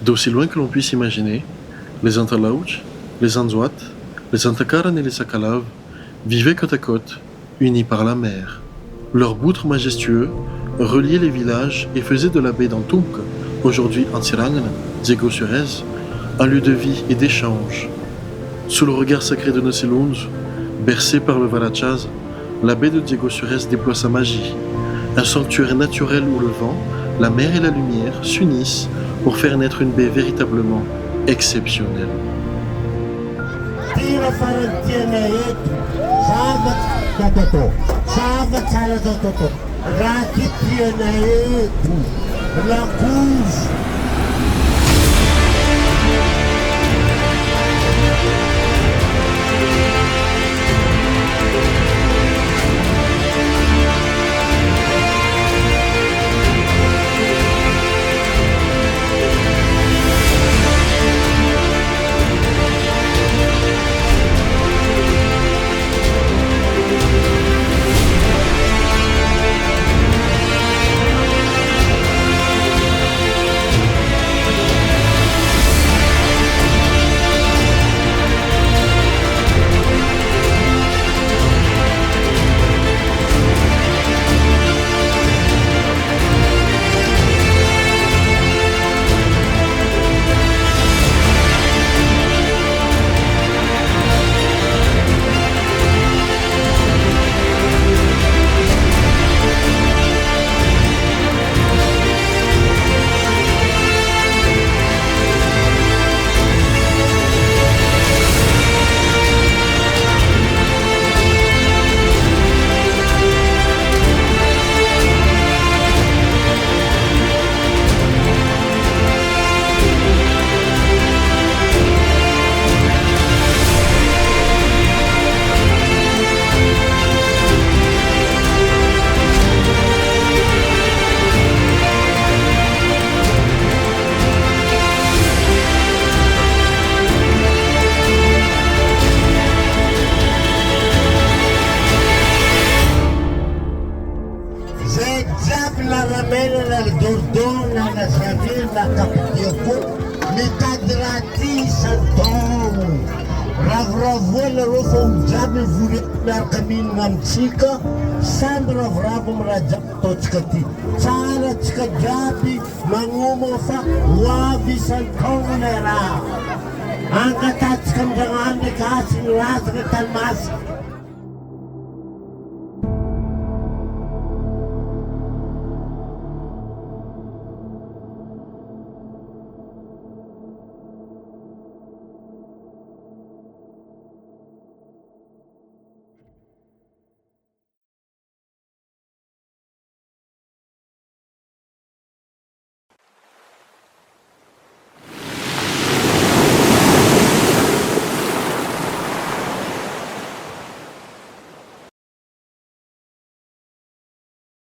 D'aussi loin que l'on puisse imaginer, les Antalauch, les Anzoat, les Antakaran et les Sakalav vivaient côte à côte, unis par la mer. Leurs boutres majestueux reliaient les villages et faisaient de la baie d'Antumka, aujourd'hui Antsirangan, Diego-Suarez, un lieu de vie et d'échange. Sous le regard sacré de Nosilunz, bercée par le Valachaz, la baie de Diego-Suarez déploie sa magie, un sanctuaire naturel où le vent, la mer et la lumière s'unissent pour faire naître une baie véritablement exceptionnelle. la Ramena nel Dordona la Savilla Capitioco l'Itadrati Santon Ravravela Rofo Jabi Vulit Narkamin Mamchika Sandra Vravom Rajak Tochkati Sara Chikajabi Mangumofa Wabi Santon Nera Angkat Kamjangan Dikasih Ras Ketalmas